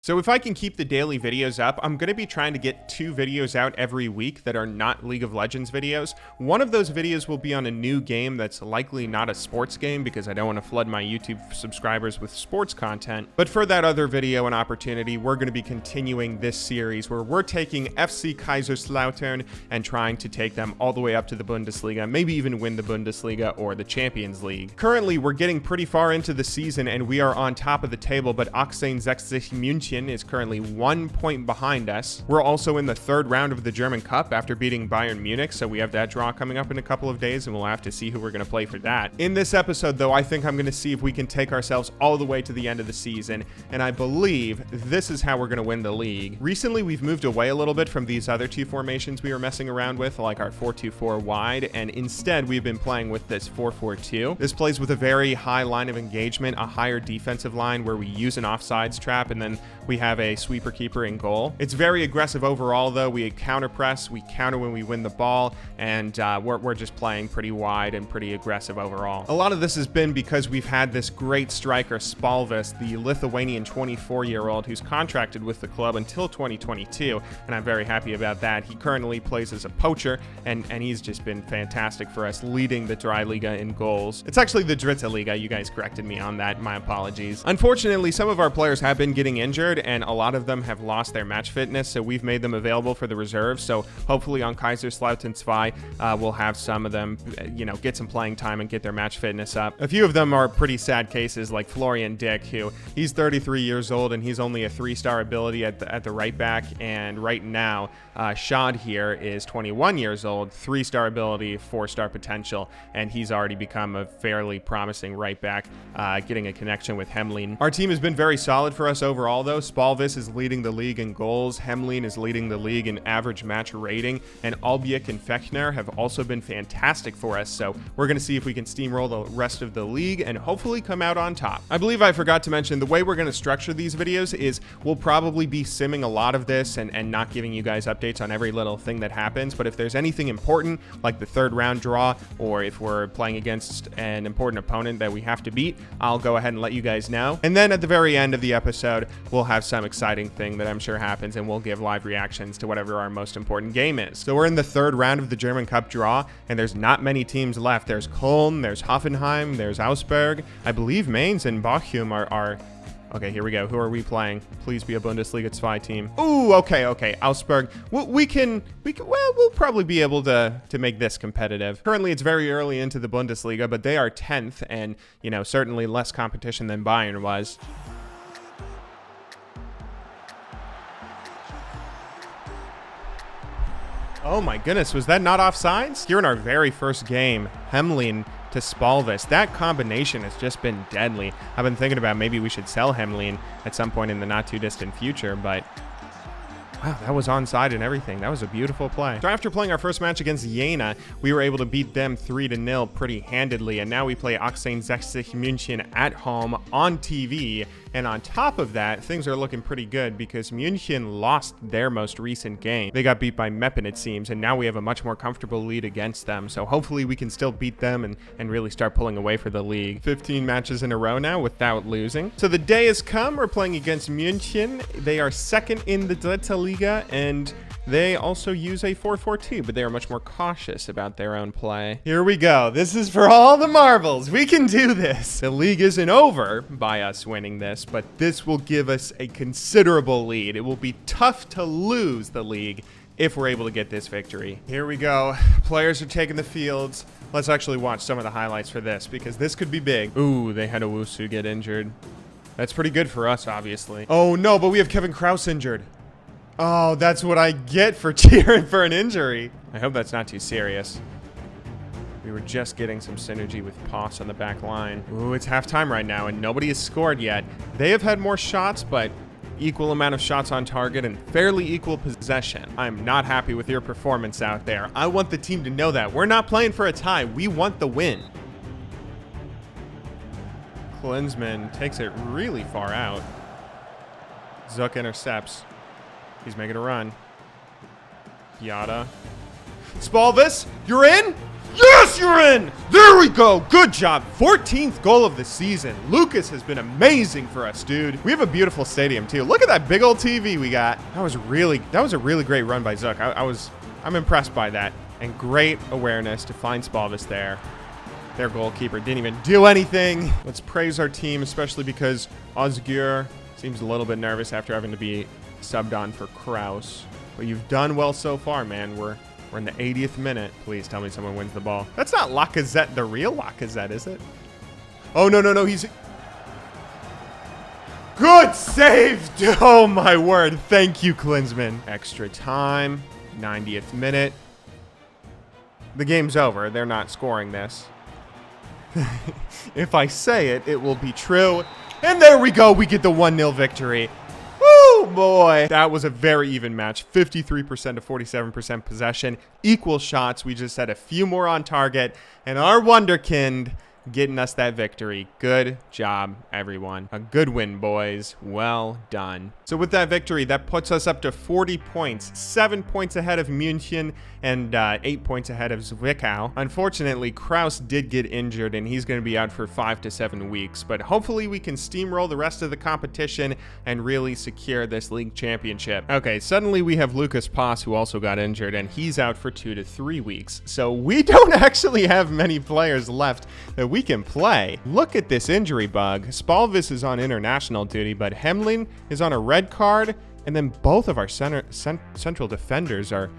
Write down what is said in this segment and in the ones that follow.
So if I can keep the daily videos up, I'm going to be trying to get 2 videos out every week that are not League of Legends videos. One of those videos will be on a new game that's likely not a sports game because I don't want to flood my YouTube subscribers with sports content. But for that other video and opportunity, we're going to be continuing this series where we're taking FC Kaiserslautern and trying to take them all the way up to the Bundesliga, maybe even win the Bundesliga or the Champions League. Currently, we're getting pretty far into the season and we are on top of the table, but 1860 Muench is currently 1 point behind us. We're also in the 3rd round of the German Cup after beating Bayern Munich, so we have that draw coming up in a couple of days and we'll have to see who we're going to play for that. In this episode though, I think I'm going to see if we can take ourselves all the way to the end of the season, and I believe this is how we're going to win the league. Recently we've moved away a little bit from these other 2 formations we were messing around with, like our 4-2-4 wide, and instead we've been playing with this 4-4-2. This plays with a very high line of engagement, a higher defensive line where we use an offsides trap, and then we have a sweeper keeper in goal. It's very aggressive overall though. We counter press, we counter when we win the ball, and we're just playing pretty wide and pretty aggressive overall. A lot of this has been because we've had this great striker Spalvis, the Lithuanian 24-year-old who's contracted with the club until 2022, and I'm very happy about that. He currently plays as a poacher, and he's just been fantastic for us, leading the Dry Liga in goals. It's actually the Dritte Liga. You guys corrected me on that. My apologies. Unfortunately, some of our players have been getting injured, and a lot of them have lost their match fitness, so we've made them available for the reserves. So hopefully on Kaiserslautern 2, we'll have some of them, get some playing time and get their match fitness up. A few of them are pretty sad cases, like Florian Dick, who he's 33 years old and he's only a 3-star ability at the right back. And right now, Shad here is 21 years old, 3-star ability, 4-star potential, and he's already become a fairly promising right back, getting a connection with Hemlin. Our team has been very solid for us overall though. Spalvis is leading the league in goals, Hemlin is leading the league in average match rating, and Albiek and Fechner have also been fantastic for us, so we're going to see if we can steamroll the rest of the league and hopefully come out on top. I believe I forgot to mention, the way we're going to structure these videos is we'll probably be simming a lot of this and not giving you guys updates on every little thing that happens, but if there's anything important, like the 3rd round draw, or if we're playing against an important opponent that we have to beat, I'll go ahead and let you guys know. And then at the very end of the episode, we'll have some exciting thing that I'm sure happens, and we'll give live reactions to whatever our most important game is. So we're in the 3rd round of the German Cup draw, and there's not many teams left. There's Köln, there's Hoffenheim, there's Augsburg. I believe Mainz and Bochum are... Okay, here we go. Who are we playing? Please be a Bundesliga 2 team. Ooh, okay. Augsburg. We'll probably be able to make this competitive. Currently, it's very early into the Bundesliga, but they are 10th, and, certainly less competition than Bayern was. Oh my goodness, was that not offsides? Here in our very first game, Hemlin to Spalvis. That combination has just been deadly. I've been thinking about maybe we should sell Hemlin at some point in the not too distant future, but wow, that was onside and everything. That was a beautiful play. So after playing our first match against Jena, we were able to beat them 3-0 pretty handedly, and now we play 1860 München at home on TV. And on top of that, things are looking pretty good because München lost their most recent game. They got beat by Meppen, it seems, and now we have a much more comfortable lead against them. So hopefully we can still beat them and really start pulling away for the league. 15 matches in a row now without losing. So the day has come. We're playing against München. They are 2nd in the Dritte Liga, and they also use a 4-4-2, but they are much more cautious about their own play. Here we go. This is for all the marbles. We can do this. The league isn't over by us winning this, but this will give us a considerable lead. It will be tough to lose the league if we're able to get this victory. Here we go. Players are taking the fields. Let's actually watch some of the highlights for this because this could be big. Ooh, they had Owusu get injured. That's pretty good for us, obviously. Oh no, but we have Kevin Kraus injured. Oh, that's what I get for cheering for an injury. I hope that's not too serious. We were just getting some synergy with Poss on the back line. Ooh, it's halftime right now, and nobody has scored yet. They have had more shots, but equal amount of shots on target and fairly equal possession. I'm not happy with your performance out there. I want the team to know that. We're not playing for a tie. We want the win. Klinsmann takes it really far out. Zuck intercepts. He's making a run. Piata. Spalvis, you're in? Yes, you're in! There we go. Good job. 14th goal of the season. Lucas has been amazing for us, dude. We have a beautiful stadium, too. Look at that big old TV we got. That was a really great run by Zook. I'm impressed by that. And great awareness to find Spalvis there. Their goalkeeper didn't even do anything. Let's praise our team, especially because Osgur seems a little bit nervous after having to be subbed on for Kraus. But you've done well so far, man. We're in the 80th minute. Please tell me someone wins the ball. That's not Lacazette, the real Lacazette, is it? Oh, no. He's... Good save! Oh, my word. Thank you, Klinsmann. Extra time. 90th minute. The game's over. They're not scoring this. If I say it, it will be true. And there we go. We get the 1-0 victory. Woo, boy. That was a very even match. 53% to 47% possession. Equal shots. We just had a few more on target. And our wonderkind getting us that victory. Good job, everyone. A good win, boys. Well done. So with that victory, that puts us up to 40 points. 7 points ahead of Muench and 8 points ahead of Zwickau. Unfortunately, Kraus did get injured, and he's going to be out for 5 to 7 weeks. But hopefully we can steamroll the rest of the competition and really secure this league championship. Okay, suddenly we have Lucas Paas, who also got injured, and he's out for 2 to 3 weeks. So we don't actually have many players left that we can play. Look at this injury bug. Spalvis is on international duty, but Hemling is on a red card, and then both of our central defenders are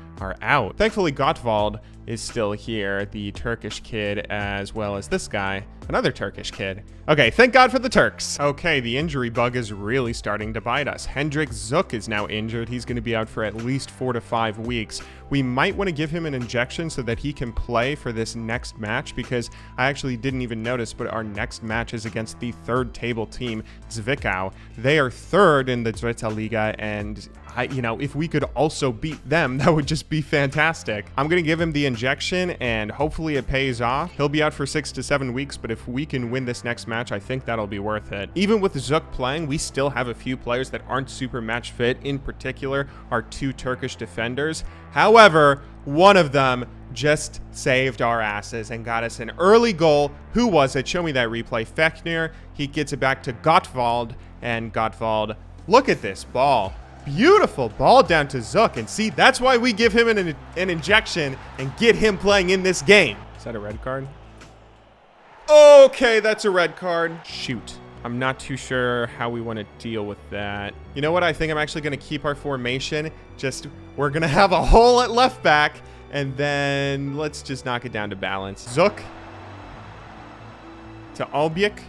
out. Thankfully, Gottwald is still here, the Turkish kid, as well as this guy, another Turkish kid. Okay, thank God for the Turks. Okay, the injury bug is really starting to bite us. Hendrik Zook is now injured. He's going to be out for at least 4 to 5 weeks. We might want to give him an injection so that he can play for this next match, because I actually didn't even notice, but our next match is against the third table team, Zwickau. They are third in the Dritte Liga, and if we could also beat them, that would just be fantastic. I'm going to give him the injection, and hopefully it pays off. He'll be out for 6 to 7 weeks, but if we can win this next match, I think that'll be worth it. Even with Zook playing, we still have a few players that aren't super match fit, in particular our 2 Turkish defenders. However, one of them just saved our asses and got us an early goal. Who was it? Show me that replay. Fechner. He gets it back to Gottwald, and Gottwald, look at this ball. Beautiful ball down to Zook, and see, that's why we give him an injection and get him playing in this game. Is that a red card? Okay, that's a red card. Shoot. I'm not too sure how we want to deal with that. You know what? I think I'm actually going to keep our formation. We're going to have a hole at left back, and then let's just knock it down to balance. Zook to Albiek.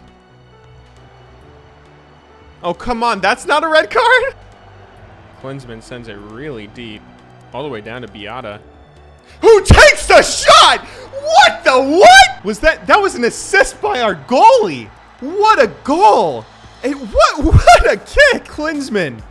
Oh, come on. That's not a red card? Klinsmann sends it really deep, all the way down to Beata, who takes the shot. What the what? Was that was an assist by our goalie. What a goal. And what a kick. Klinsmann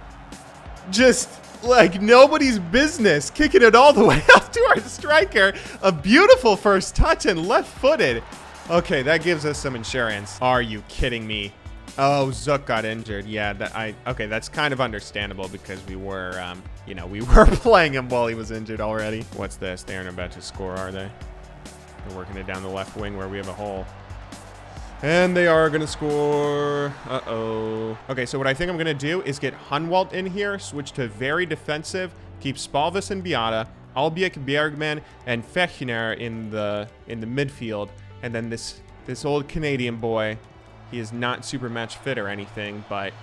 just like nobody's business, kicking it all the way up to our striker. A beautiful first touch and left-footed. Okay, that gives us some insurance. Are you kidding me? Oh, Zook got injured. Yeah, okay, that's kind of understandable because we were, we were playing him while he was injured already. What's this? They aren't about to score, are they? They're working it down the left wing where we have a hole. And they are going to score. Uh-oh. Okay, so what I think I'm going to do is get Hunwalt in here, switch to very defensive, keep Spalvis and Beata, Albiek, Bergman, and Fechner in the midfield, and then this old Canadian boy. He is not super match fit or anything, but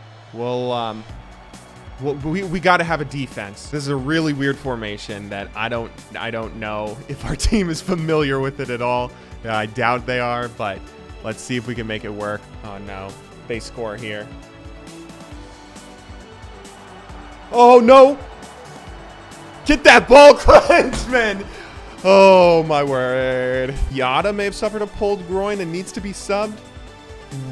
we got to have a defense. This is a really weird formation that I don't know if our team is familiar with it at all. I doubt they are, but let's see if we can make it work. Oh no, they score here. Oh no! Get that ball, Klinsmann! Oh my word. Yada may have suffered a pulled groin and needs to be subbed.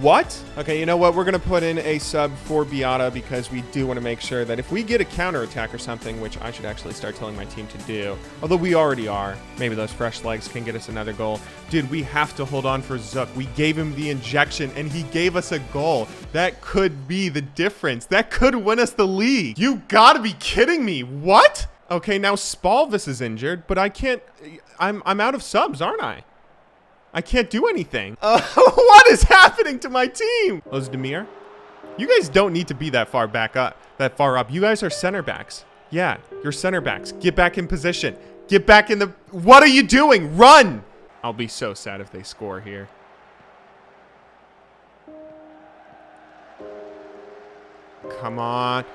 What? Okay, you know what? We're going to put in a sub for Beata because we do want to make sure that if we get a counterattack or something, which I should actually start telling my team to do, although we already are, maybe those fresh legs can get us another goal. Dude, we have to hold on for Zook. We gave him the injection and he gave us a goal. That could be the difference. That could win us the league. You gotta be kidding me. What? Okay, now Spalvis is injured, but I can't... I'm out of subs, aren't I? I can't do anything. What is happening to my team? Ozdemir? You guys don't need to be that far up. You guys are center backs. Yeah, you're center backs. Get back in position. Get back in the... What are you doing? Run! I'll be so sad if they score here. Come on.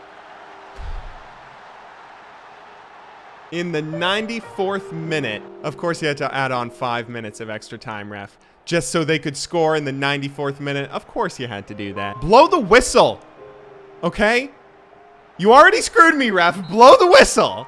In the 94th minute. Of course, you had to add on 5 minutes of extra time, ref. Just so they could score in the 94th minute. Of course you had to do that. Blow the whistle. Okay? You already screwed me, ref. Blow the whistle.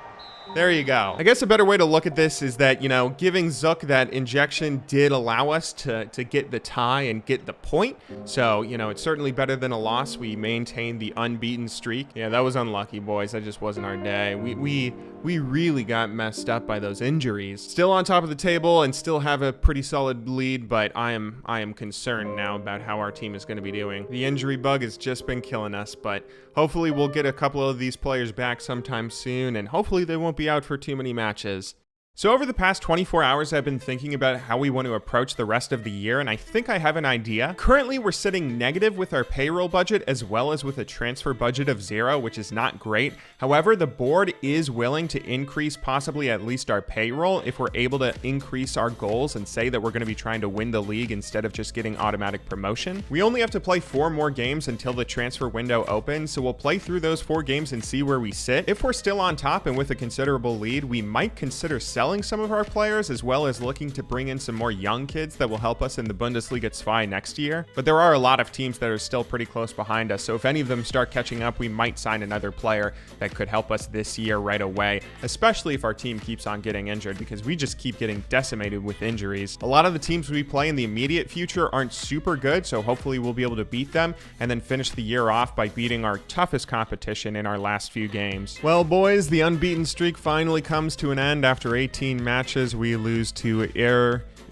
There you go. I guess a better way to look at this is that, you know, giving Zook that injection did allow us to get the tie and get the point. So, you know, it's certainly better than a loss. We maintained the unbeaten streak. Yeah, that was unlucky, boys. That just wasn't our day. We really got messed up by those injuries. Still on top of the table and still have a pretty solid lead, but I am concerned now about how our team is going to be doing. The injury bug has just been killing us, but hopefully we'll get a couple of these players back sometime soon, and hopefully they won't be out for too many matches. So over the past 24 hours, I've been thinking about how we want to approach the rest of the year, and I think I have an idea. Currently, we're sitting negative with our payroll budget as well as with a transfer budget of 0, which is not great. However, the board is willing to increase possibly at least our payroll if we're able to increase our goals and say that we're going to be trying to win the league instead of just getting automatic promotion. We only have to play 4 more games until the transfer window opens, so we'll play through those 4 games and see where we sit. If we're still on top and with a considerable lead, we might consider selling some of our players, as well as looking to bring in some more young kids that will help us in the Bundesliga 2 next year. But there are a lot of teams that are still pretty close behind us, so if any of them start catching up, we might sign another player that could help us this year right away, especially if our team keeps on getting injured, because we just keep getting decimated with injuries. A lot of the teams we play in the immediate future aren't super good, so hopefully we'll be able to beat them and then finish the year off by beating our toughest competition in our last few games. Well, boys, the unbeaten streak finally comes to an end. After 18 matches, we lose to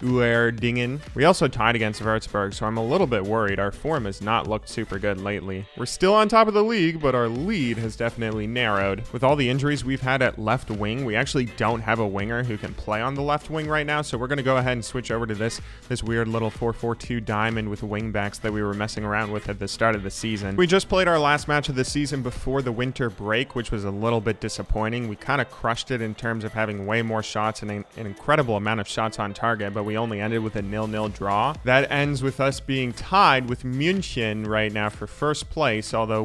Uerdingen. We also tied against Würzburg, so I'm a little bit worried. Our form has not looked super good lately. We're still on top of the league, but our lead has definitely narrowed. With all the injuries we've had at left wing, we actually don't have a winger who can play on the left wing right now, so we're going to go ahead and switch over to this weird little 4-4-2 diamond with wing backs that we were messing around with at the start of the season. We just played our last match of the season before the winter break, which was a little bit disappointing. We kind of crushed it in terms of having way more shots and an incredible amount of shots on target, but we only ended with a 0-0 draw. That ends with us being tied with Muench right now for first place, although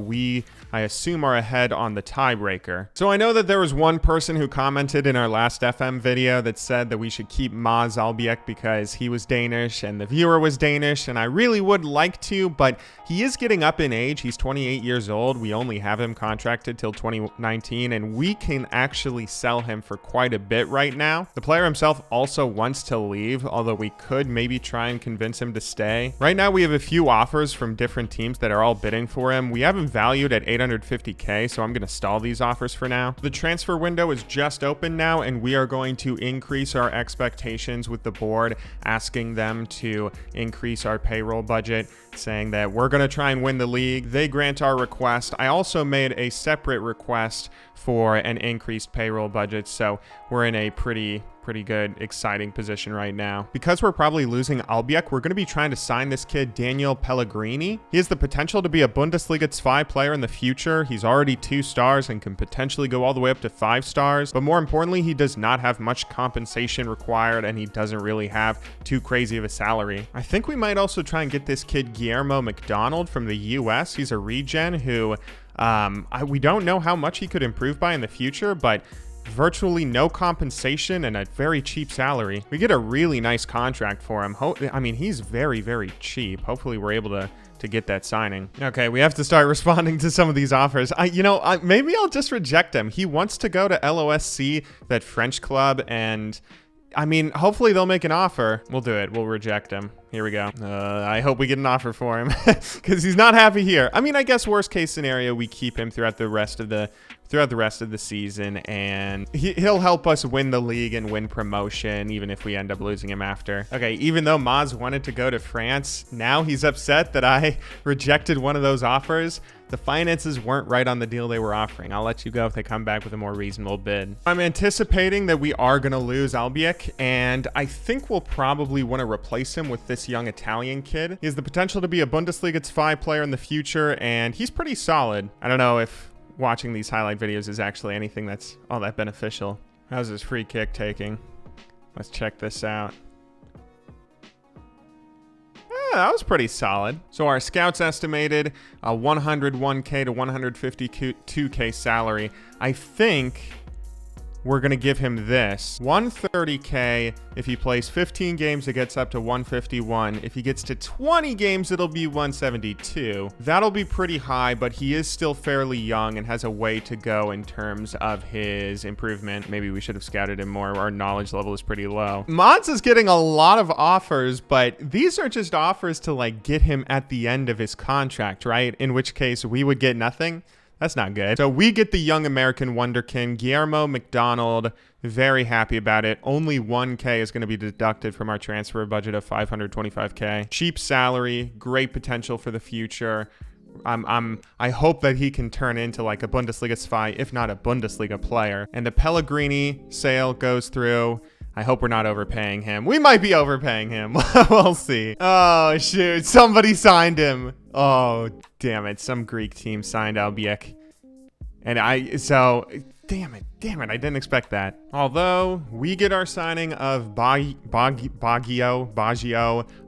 I assume are ahead on the tiebreaker. So I know that there was one person who commented in our last FM video that said that we should keep Mads Albiek because he was Danish and the viewer was Danish, and I really would like to, but he is getting up in age. He's 28 years old. We only have him contracted till 2019, and we can actually sell him for quite a bit right now. The player himself also wants to leave, although we could maybe try and convince him to stay. Right now, we have a few offers from different teams that are all bidding for him. We have him valued at 850K, so I'm going to stall these offers for now. The transfer window is just open now, and we are going to increase our expectations with the board, asking them to increase our payroll budget, saying that we're going to try and win the league. They grant our request. I also made a separate request for an increased payroll budget, so we're in a pretty good, exciting position right now. Because we're probably losing Albiek, we're going to be trying to sign this kid, Daniel Pellegrini. He has the potential to be a Bundesliga 2 player in the future. He's already 2 stars and can potentially go all the way up to 5 stars. But more importantly, he does not have much compensation required, and he doesn't really have too crazy of a salary. I think we might also try and get this kid, Guillermo McDonald from the US. He's a regen who we don't know how much he could improve by in the future, but virtually no compensation and a very cheap salary. We get a really nice contract for him. I mean, he's very, very cheap. Hopefully we're able to get that signing. Okay, we have to start responding to some of these offers. Maybe I'll just reject him. He wants to go to LOSC, that French club, and I mean, hopefully they'll make an offer. We'll do it. We'll reject him. Here we go. I hope we get an offer for him because he's not happy here. I mean, I guess worst case scenario, we keep him throughout the rest of the season, and he'll help us win the league and win promotion, even if we end up losing him after. Okay, even though Maz wanted to go to France, now he's upset that I rejected one of those offers. The finances weren't right on the deal they were offering. I'll let you go if they come back with a more reasonable bid. I'm anticipating that we are going to lose Albiec, and I think we'll probably want to replace him with this young Italian kid. He has the potential to be a Bundesliga 5 player in the future, and he's pretty solid. I don't know if watching these highlight videos is actually anything that's all that beneficial. How's his free kick taking? Let's check this out. That was pretty solid. So our scouts estimated a 101K to 152K salary. I think we're going to give him this. 130K. If he plays 15 games, it gets up to 151. If he gets to 20 games, it'll be 172. That'll be pretty high, but he is still fairly young and has a way to go in terms of his improvement. Maybe we should have scouted him more. Our knowledge level is pretty low. Mods is getting a lot of offers, but these are just offers to like get him at the end of his contract, right? In which case we would get nothing. That's not good. So we get the young American wonderkin, Guillermo McDonald. Very happy about it. Only 1K is going to be deducted from our transfer budget of 525K. Cheap salary, great potential for the future. I hope that he can turn into like a Bundesliga 5, if not a Bundesliga player. And the Pellegrini sale goes through. I hope we're not overpaying him. We might be overpaying him. We'll see. Oh, shoot. Somebody signed him. Oh, damn it. Some Greek team signed Albiec. And damn it. I didn't expect that. Although we get our signing of Baggio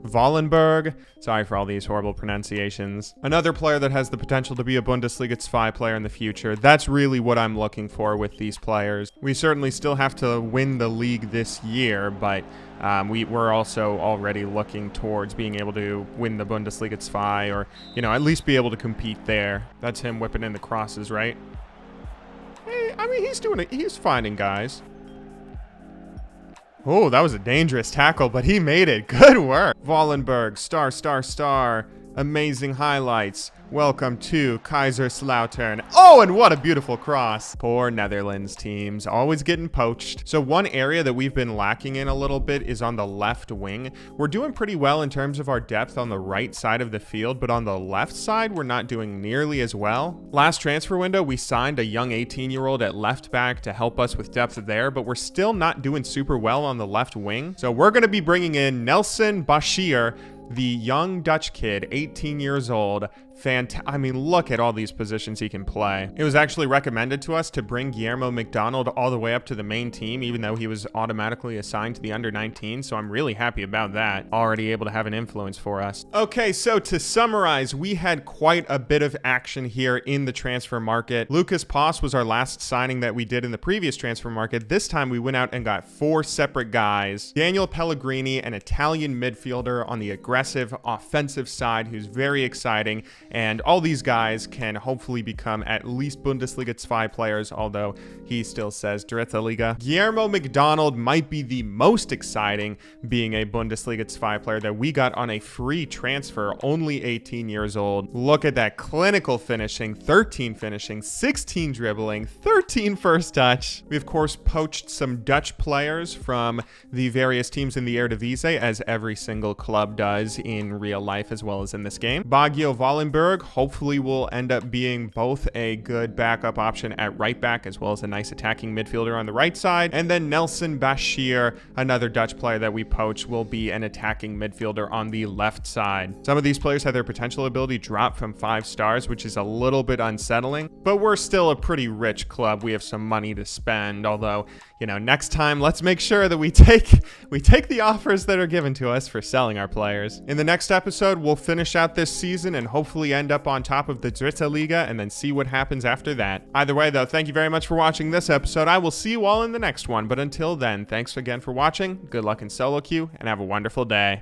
Wallenberg. Sorry for all these horrible pronunciations. Another player that has the potential to be a Bundesliga 5 player in the future. That's really what I'm looking for with these players. We certainly still have to win the league this year, but we're also already looking towards being able to win the Bundesliga 5, or, you know, at least be able to compete there. That's him whipping in the crosses, right? Hey, I mean, he's doing it. He's finding guys. Oh, that was a dangerous tackle, but he made it. Good work. Wallenberg, star. Amazing highlights. Welcome to Kaiserslautern. Oh, and what a beautiful cross. Poor Netherlands teams, always getting poached. So one area that we've been lacking in a little bit is on the left wing. We're doing pretty well in terms of our depth on the right side of the field, but on the left side, we're not doing nearly as well. Last transfer window, we signed a young 18-year-old at left back to help us with depth there, but we're still not doing super well on the left wing. So we're going to be bringing in Nelson Bashir, the young Dutch kid, 18 years old. I mean, look at all these positions he can play. It was actually recommended to us to bring Guillermo McDonald all the way up to the main team, even though he was automatically assigned to the under-19, so I'm really happy about that. Already able to have an influence for us. Okay, so to summarize, we had quite a bit of action here in the transfer market. Lucas Poss was our last signing that we did in the previous transfer market. This time we went out and got 4 separate guys. Daniel Pellegrini, an Italian midfielder on the aggressive offensive side who's very exciting. And all these guys can hopefully become at least Bundesliga 5 players, although he still says Dritte Liga. Guillermo McDonald might be the most exciting, being a Bundesliga 5 player that we got on a free transfer, only 18 years old. Look at that clinical finishing, 13 finishing, 16 dribbling, 13 first touch. We, of course, poached some Dutch players from the various teams in the Eredivisie, as every single club does in real life as well as in this game. Baggio Wallenberg hopefully will end up being both a good backup option at right back as well as a nice attacking midfielder on the right side. And then Nelson Bashir, another Dutch player that we poach, will be an attacking midfielder on the left side. Some of these players have their potential ability drop from 5 stars, which is a little bit unsettling, but we're still a pretty rich club. We have some money to spend, although, you know, next time let's make sure that we take the offers that are given to us for selling our players. In the next episode, we'll finish out this season and hopefully end up on top of the Dritte Liga and then see what happens after that. Either way, though, thank you very much for watching this episode. I will see you all in the next one, but until then, thanks again for watching. Good luck in solo queue and have a wonderful day.